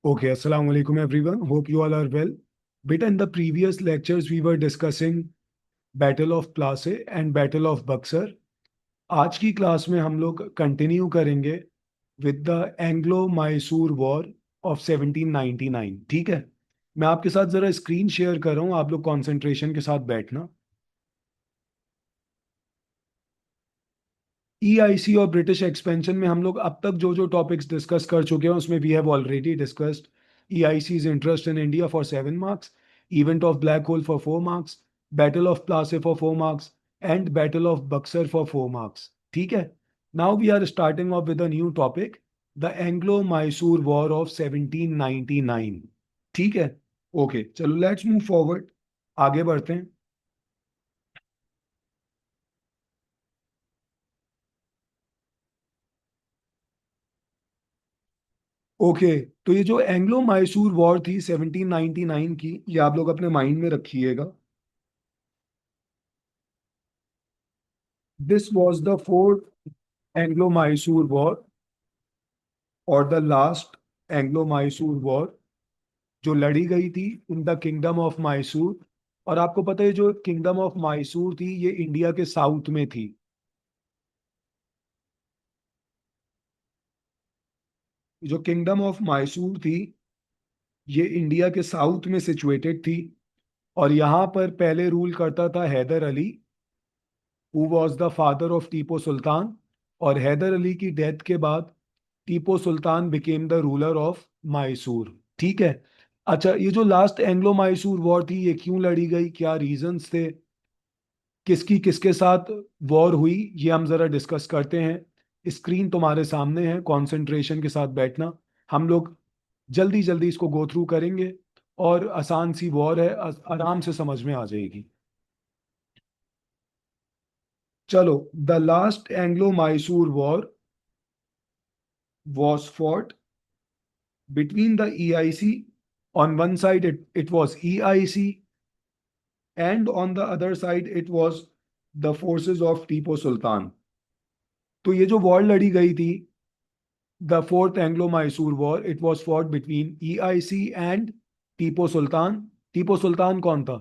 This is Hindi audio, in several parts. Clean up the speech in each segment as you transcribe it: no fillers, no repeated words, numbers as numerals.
Okay, Assalamu alaikum everyone. Hope you all are well. Beta, in the previous lectures we were discussing Battle of Plassey and Battle of Buxar. आज की क्लास में हम लोग कंटिन्यू करेंगे with the Anglo Mysore war of 1799. ठीक है, मैं आपके साथ जरा स्क्रीन शेयर कर रहा हूँ, आप लोग कंसंट्रेशन के साथ बैठना. ईआईसी और ब्रिटिश एक्सपेंशन में हम लोग अब तक जो जो टॉपिक्स डिस्कस कर चुके हैं उसमें we have already discussed EIC's interest in India for 7 marks, event of black hole for 4 marks, battle of Plassey for 4 marks and battle of Buxar for 4 marks. ठीक है, now we are starting off with a new topic, the Anglo Mysore war of 1799. ठीक है, ओके चलो लेट्स मूव फॉरवर्ड, आगे बढ़ते हैं. ओके, तो ये जो एंग्लो मैसूर वॉर थी 1799 की, ये आप लोग अपने माइंड में रखिएगा. This was the fourth Anglo Mysore war और the last Anglo Mysore war जो लड़ी गई थी in the kingdom of Mysore. और आपको पता है जो किंगडम ऑफ मैसूर थी ये इंडिया के साउथ में थी. जो किंगडम ऑफ मैसूर थी ये इंडिया के साउथ में सिचुएटेड थी. और यहाँ पर पहले रूल करता था Hyder Ali, who was the father of Tipu Sultan. और हैदर अली की डेथ के बाद Tipu Sultan became the ruler of Mysore. ठीक है, अच्छा ये जो लास्ट एंग्लो मैसूर वॉर थी ये क्यों लड़ी गई, क्या रीजंस थे, किसकी किसके साथ वॉर हुई, ये हम जरा डिस्कस करते हैं. स्क्रीन तुम्हारे सामने है, कंसंट्रेशन के साथ बैठना. हम लोग जल्दी जल्दी इसको गो थ्रू करेंगे और आसान सी वॉर है, आराम से समझ में आ जाएगी. चलो, the last Anglo Mysore war was fought between the EIC. On one side, it was EIC, and on the other side, it was the forces of Tipu Sultan. तो ये जो वॉर लड़ी गई थी, the fourth Anglo Mysore war, it was fought between EIC and Tipu Sultan. Tipu Sultan कौन था?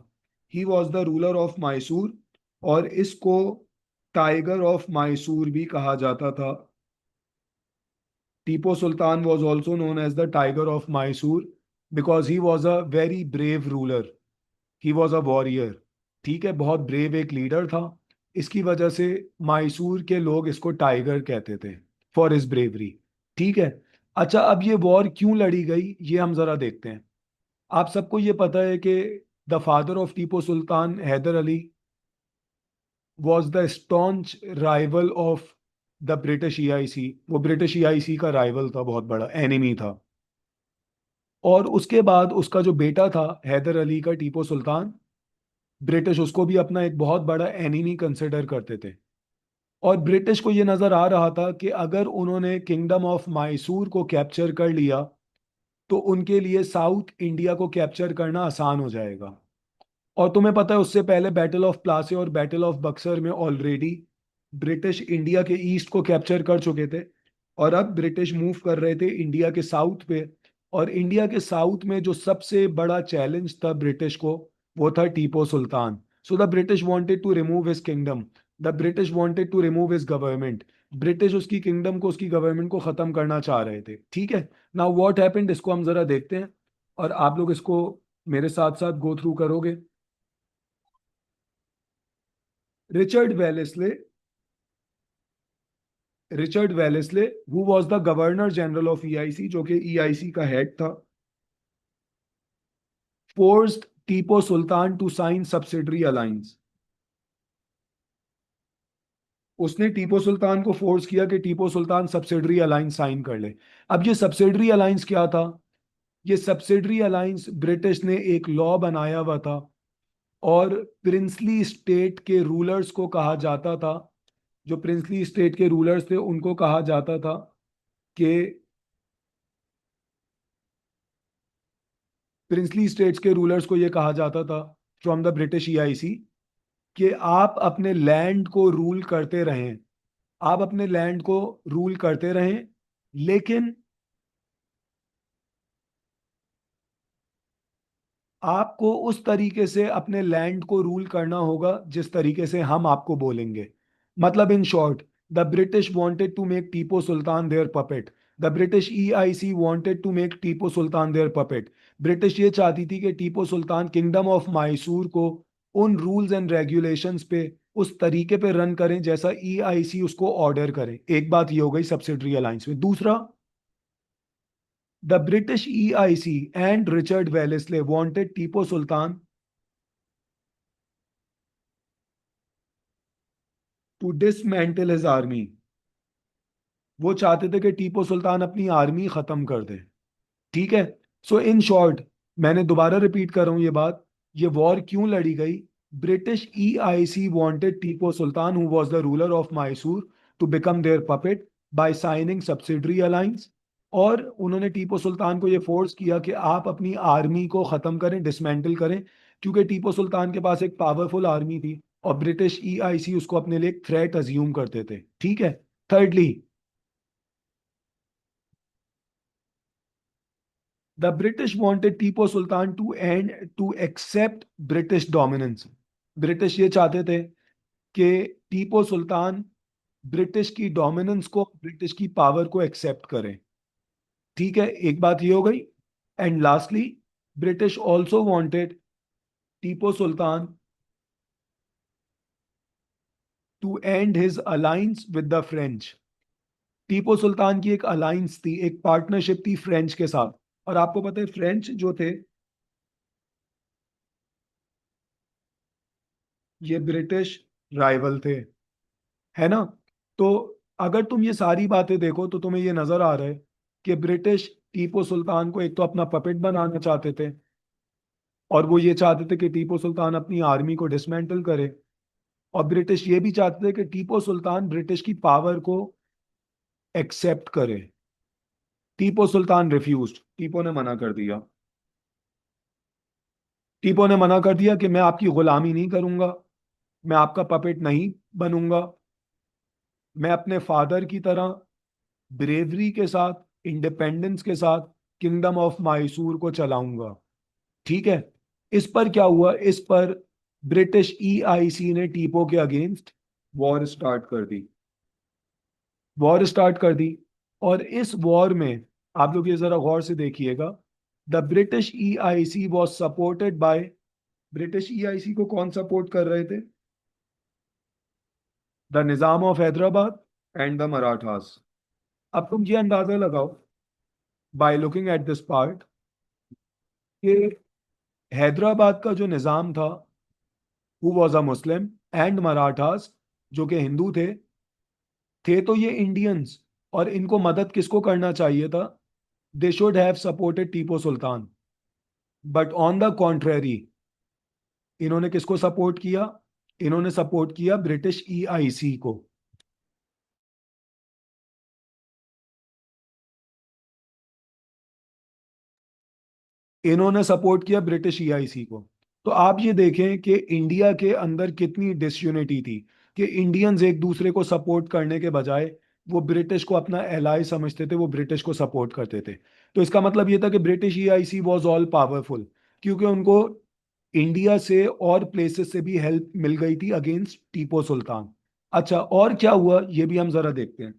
He was the ruler of Mysore, और इसको टाइगर ऑफ मैसूर भी कहा जाता था. Tipu Sultan was also known as the Tiger of Mysore because he was a very brave ruler. He was a warrior. ठीक है, बहुत ब्रेव एक लीडर था. इसकी वजह से मैसूर के लोग इसको टाइगर कहते थे फॉर हिज ब्रेवरी. ठीक है, अच्छा अब ये वॉर क्यों लड़ी गई ये हम जरा देखते हैं. आप सबको ये पता है कि the father of Tipu Sultan Hyder Ali was the staunch rival of the British EIC. वो ब्रिटिश ईआईसी का राइवल था, बहुत बड़ा एनिमी था. और उसके बाद उसका जो बेटा था हैदर अली का, टीपू सुल्तान, ब्रिटिश उसको भी अपना एक बहुत बड़ा एनिमी कंसिडर करते थे. और ब्रिटिश को ये नजर आ रहा था कि अगर उन्होंने किंगडम ऑफ मैसूर को कैप्चर कर लिया तो उनके लिए साउथ इंडिया को कैप्चर करना आसान हो जाएगा. और तुम्हें पता है उससे पहले बैटल ऑफ प्लासी और बैटल ऑफ बक्सर में ऑलरेडी ब्रिटिश इंडिया के ईस्ट को कैप्चर कर चुके थे. और अब ब्रिटिश मूव कर रहे थे इंडिया के साउथ पे. और इंडिया के साउथ में जो सबसे बड़ा चैलेंज था ब्रिटिश को, वो था Tipu Sultan. So the British wanted to remove his kingdom, the British wanted to remove his government. British उसकी किंगडम को, उसकी गवर्नमेंट को खत्म करना चाह रहे थे. ठीक है, नाउ व्हाट हैपेंड इसको हम जरा देखते हैं और आप लोग इसको मेरे साथ साथ गो थ्रू करोगे. Richard Wellesley, Richard Wellesley who was the governor general of EIC, जो कि ईआईसी का हेड था, forced Tipu Sultan to sign subsidiary alliance. उसने टीपू सुल्तान को फोर्स किया कि Tipu Sultan subsidiary alliance sign कर ले. अब ये सब्सिडरी अलायंस क्या था? ये सब्सिडरी अलायंस ब्रिटिश ने एक लॉ बनाया हुआ था. और प्रिंसली स्टेट के रूलर्स को कहा जाता था, जो प्रिंसली स्टेट के रूलर्स थे उनको कहा जाता था कि, प्रिंसली स्टेट्स के रूलर्स को यह कहा जाता था फ्रॉम द ब्रिटिश ईआईसी कि आप अपने लैंड को रूल करते रहें, आप अपने लैंड को रूल करते रहें, लेकिन आपको उस तरीके से अपने लैंड को रूल करना होगा जिस तरीके से हम आपको बोलेंगे। मतलब in short, the British wanted to make Tipu Sultan their puppet. The British EIC wanted to make Tipu Sultan their puppet. British ये चाहती थी कि टीपू सुल्तान किंगडम ऑफ मैसूर को उन रूल्स एंड रेगुलेशंस पे, उस तरीके पे रन करें जैसा ईआईसी उसको ऑर्डर करे। एक बात ये हो गई सब्सिडरी अलायंस में। दूसरा, the British EIC and Richard Wellesley wanted Tipu Sultan to dismantle his army। वो चाहते थे कि टीपू सुल्तान अपनी आर्मी खत्म कर दे। ठीक है। सो इन शॉर्ट, मैंने दोबारा रिपीट कर रहा हूं ये बात, ये वॉर क्यों लड़ी गई? British EIC wanted Tipu Sultan who was the ruler of Mysore to become their puppet by signing subsidiary alliance. और उन्होंने टीपू सुल्तान को ये फोर्स किया कि आप अपनी आर्मी को खत्म करें, डिसमेंटल करें, क्योंकि टीपू सुल्तान के पास एक पावरफुल आर्मी थी और ब्रिटिश ईआईसी उसको अपने लिए एक थ्रेट अज्यूम करते थे। ठीक है। Thirdly, the British wanted Tipu Sultan to accept British dominance। British ये चाहते थे कि टीपू सुल्तान ब्रिटिश की डोमिनेंस को, ब्रिटिश की पावर को एक्सेप्ट करे। ठीक है, एक बात ये हो गई। And lastly, British also wanted Tipu Sultan to end his alliance with the French. Tipu Sultan की एक अलायंस थी, एक पार्टनरशिप थी फ्रेंच के साथ। और आपको पता है फ्रेंच जो थे, ये ब्रिटिश राइवल थे, है ना? तो अगर तुम ये सारी बातें देखो तो तुम्हें ये नजर आ रहा है कि ब्रिटिश टीपू सुल्तान को एक तो अपना पपेट बनाना चाहते थे, और वो ये चाहते थे कि टीपू सुल्तान अपनी आर्मी को डिसमेंटल करे। और ब्रिटिश ये भी चाहते थे कि टीपू सुल्तान ब्रिटिश की पावर को एक्सेप्ट करे। टीपू सुल्तान रिफ्यूज्ड, टीपू ने मना कर दिया। टीपू ने मना कर दिया कि मैं आपकी गुलामी नहीं करूंगा, मैं आपका पपेट नहीं बनूंगा, मैं अपने फादर की तरह ब्रेवरी के साथ, इंडिपेंडेंस के साथ किंगडम ऑफ मैसूर को चलाऊंगा। ठीक है। इस पर क्या हुआ? इस पर ब्रिटिश ईआईसी ने टीपो के अगेंस्ट वॉर स्टार्ट कर दी। वॉर स्टार्ट कर दी। और इस वॉर में आप लोग ये जरा गौर से देखिएगा, the British EIC was supported by, British EIC को कौन सपोर्ट कर रहे थे? The Nizam of Hyderabad and the Marathas. अब तुम ये अंदाजा लगाओ by looking at this part कि हैदराबाद का जो निजाम था, who was a Muslim, and Marathas जो कि हिंदू थे तो ये इंडियंस। और इनको मदद किसको करना चाहिए था? They should have supported Tipu Sultan. But on the contrary, इन्होंने किसको सपोर्ट किया? इन्होंने सपोर्ट किया ब्रिटिश ईआईसी को। इन्होंने सपोर्ट किया ब्रिटिश ईआईसी को। तो आप ये देखें कि इंडिया के अंदर कितनी डिसयूनिटी थी, कि इंडियंस एक दूसरे को सपोर्ट करने के बजाय वो ब्रिटिश को अपना एलाई समझते थे, वो ब्रिटिश को सपोर्ट करते थे। तो इसका मतलब ये था कि British EIC was all powerful, क्योंकि उनको इंडिया से और प्लेसेस से भी हेल्प मिल गई थी अगेंस्ट टीपू सुल्तान। अच्छा, और क्या हुआ ये भी हम जरा देखते हैं।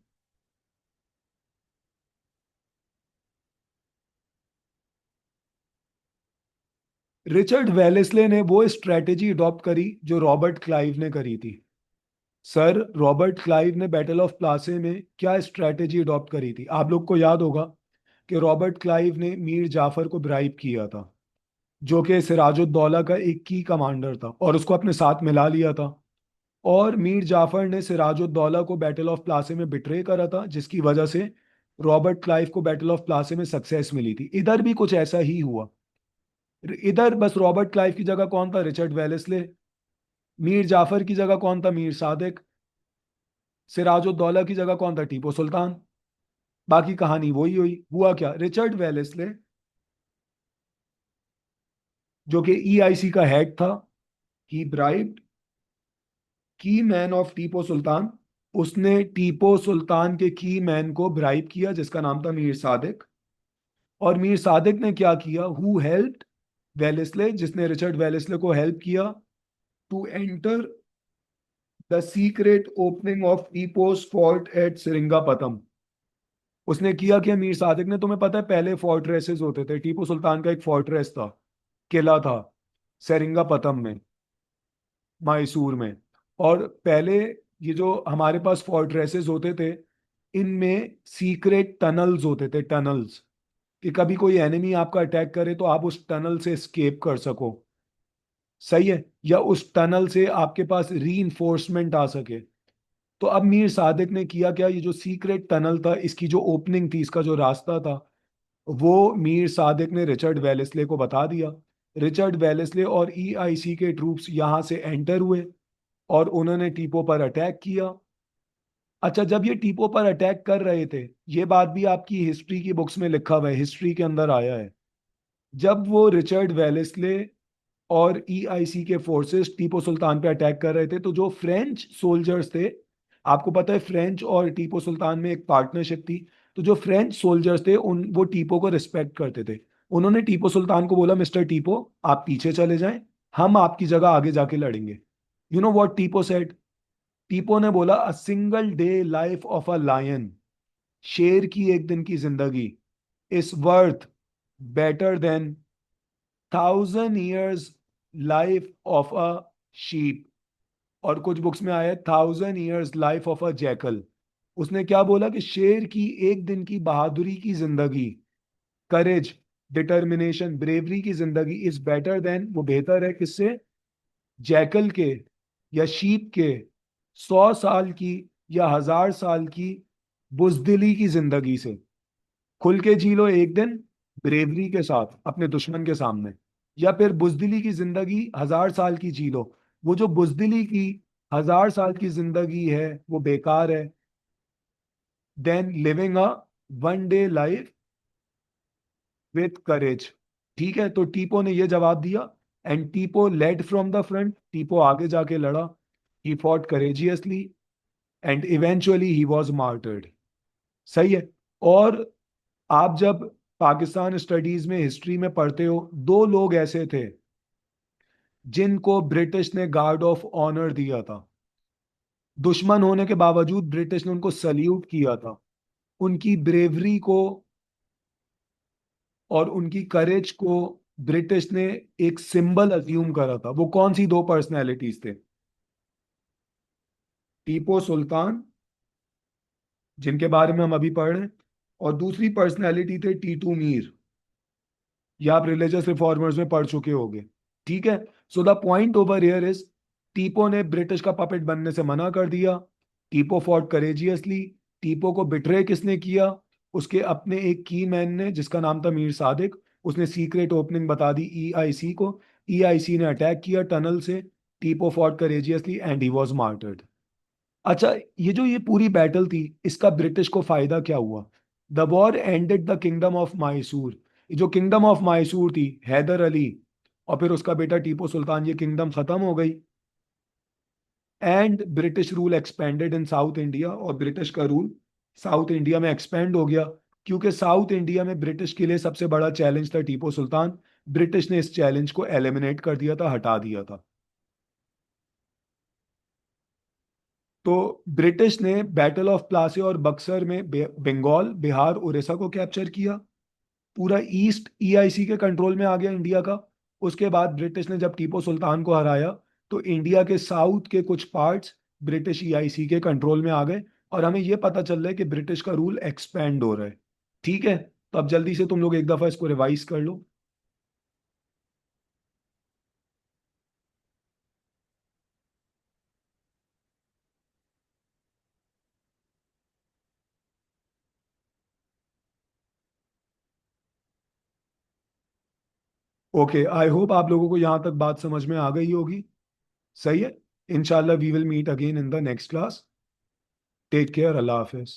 रिचर्ड वेलेस्ले ने वो स्ट्रेटेजी अडॉप्ट करी जो रॉबर्ट क्लाइव ने करी थी। सर, रॉबर्ट क्लाइव ने बैटल ऑफ प्लासे में क्या स्ट्रेटेजी अडॉप्ट करी थी? आप लोग को याद होगा कि रॉबर्ट क्लाइव ने मीर जाफर को ब्राइब किया था, जो कि सिराजुद्दौला का एक की कमांडर था, और उसको अपने साथ मिला लिया था। और मीर जाफर ने सिराजुद्दौला को बैटल ऑफ प्लासे में बिट्रे करा था, जिसकी वजह से रॉबर्ट क्लाइव को बैटल ऑफ प्लासे में सक्सेस मिली थी। इधर भी कुछ ऐसा ही हुआ। इधर बस रॉबर्ट क्लाइव की जगह कौन था? Richard Wellesley. मीर जाफर की जगह कौन था? मीर सादिक। सिराजुद्दौला की जगह कौन था? टीपू सुल्तान। बाकी कहानी वही हुई। हुआ क्या? रिचर्ड वेलेस्ले जो कि ईआईसी का हेड था, ही ब्राइब्ड की मैन ऑफ टीपू सुल्तान। उसने टीपू सुल्तान के की मैन को ब्राइब किया जिसका नाम था मीर सादिक। और मीर सादिक ने क्या किया? हु हेल्प्ड वेलेस्ले, जिसने रिचर्ड वेलेस्ले को हेल्प किया to enter the secret opening of Tipu's fort at Seringapatam. उसने किया क्या मीर सादिक ने? तुम्हें पता है पहले फोर्ट्रेसेस होते थे, टीपू सुल्तान का एक फोर्ट्रेस था, किला था सेरिंगापतम में, मैसूर में। और पहले ये जो हमारे पास फोर्ट्रेसेस होते थे, इनमें सीक्रेट टनल्स होते थे, टनल्स, कि कभी कोई एनिमी आपका अटैक करे तो आप उस टनल से एस्केप कर सको। सही है, या उस टनल से आपके पास री आ सके। तो अब मीर सादिक ने किया क्या, ये जो सीक्रेट टनल था, इसकी जो ओपनिंग थी, इसका जो रास्ता था, वो मीर सादिक ने रिचर्ड वेलेस्ले को बता दिया। रिचर्ड वेलेस्ले और ईआईसी के ट्रूप्स यहां से एंटर हुए और उन्होंने टीपो पर अटैक किया। अच्छा, जब ये टीपो पर अटैक कर रहे थे, ये बात भी आपकी हिस्ट्री की बुक्स में लिखा हुआ है, हिस्ट्री के अंदर आया है, जब वो रिचर्ड वेलेस्ले और ईआईसी के फोर्सेस टीपो सुल्तान पे अटैक कर रहे थे, तो जो फ्रेंच सोल्जर्स थे, आपको पता है फ्रेंच और टीपो सुल्तान में एक पार्टनरशिप थी, तो जो फ्रेंच सोल्जर्स थे उन वो टीपो को रिस्पेक्ट करते थे। उन्होंने टीपो सुल्तान को बोला, मिस्टर टीपो, आप पीछे चले जाएं, हम आपकी जगह आगे जाके लड़ेंगे। You know what Tipu said? Tipu ने बोला, a single day life of a lion, शेर की एक दिन की जिंदगी, is worth better than 1,000 years life of a sheep. और कुछ बुक्स में आया है 1,000 years life of a jackal. उसने क्या बोला कि शेर की एक दिन की बहादुरी की जिंदगी, करेज, डिटर्मिनेशन, ब्रेवरी की जिंदगी इज बेटर देन, वो बेहतर है किससे? जैकल के या शीप के 100 साल की या 1,000 साल की बुजदिली की जिंदगी से। खुल के जी लो एक दिन ब्रेवरी के साथ अपने दुश्मन के सामने, या फिर बुजदिली की जिंदगी 1,000 साल की जी लो। वो जो बुजदिली की 1,000 साल की जिंदगी है वो बेकार है, then living a one day life with courage. ठीक है, तो टीपो ने ये जवाब दिया, and Tipu led from the front, Tipu आगे जाके लड़ा, he fought courageously and eventually he was martyred. सही है। और आप जब पाकिस्तान स्टडीज में हिस्ट्री में पढ़ते हो, दो लोग ऐसे थे जिनको ब्रिटिश ने गार्ड ऑफ ऑनर दिया था, दुश्मन होने के बावजूद ब्रिटिश ने उनको सल्यूट किया था, उनकी ब्रेवरी को और उनकी करेज को ब्रिटिश ने एक सिंबल अज्यूम करा था। वो कौन सी दो पर्सनैलिटीज थे? टीपो सुल्तान, जिनके बारे में हम अभी पढ़ रहे हैं, और दूसरी पर्सनैलिटी थे टीटू मीर। ये आप रिलीजियस रिफॉर्मर्स में पढ़ चुके होंगे। ठीक है। So the point over here is, Tipu ने ब्रिटिश का पपेट बनने से मना कर दिया। टीपो फॉट करेजियसली। टीपो को बिट्रे किसने किया? उसके अपने एक की मैन ने, जिसका नाम था मीर सादिक। उसने सीक्रेट ओपनिंग बता दी ईआईसी को। ईआईसी ने अटैक किया टनल से। Tipu fought courageously and he was martyred. अच्छा, ये पूरी बैटल थी, इसका ब्रिटिश को फायदा क्या हुआ? The war ended the kingdom of Mysore. जो किंगडम ऑफ मैसूर थी, हैदर अली और फिर उसका बेटा टीपू सुल्तान, ये किंगडम खत्म हो गई। And British rule expanded in south India, और ब्रिटिश का रूल साउथ इंडिया में एक्सपेंड हो गया, क्योंकि साउथ इंडिया में ब्रिटिश के लिए सबसे बड़ा चैलेंज था टीपू सुल्तान। ब्रिटिश ने इस चैलेंज को एलिमिनेट कर दिया था, हटा दिया था। तो ब्रिटिश ने बैटल ऑफ प्लासी और बक्सर में बंगाल, बिहार, उड़ीसा को कैप्चर किया। पूरा ईस्ट ईआईसी के कंट्रोल में आ गया इंडिया का। उसके बाद ब्रिटिश ने जब टीपू सुल्तान को हराया, तो इंडिया के साउथ के कुछ पार्ट्स ब्रिटिश ईआईसी के कंट्रोल में आ गए। और हमें यह पता चल रहा है कि ब्रिटिश का रूल एक्सपेंड हो रहा है। ठीक है, तो अब जल्दी से तुम लोग एक दफा इसको रिवाइज कर लो। ओके, आई होप आप लोगों को यहां तक बात समझ में आ गई होगी। सही है। इंशाल्लाह we will meet again in the next class. Take care, अल्लाह हाफिज।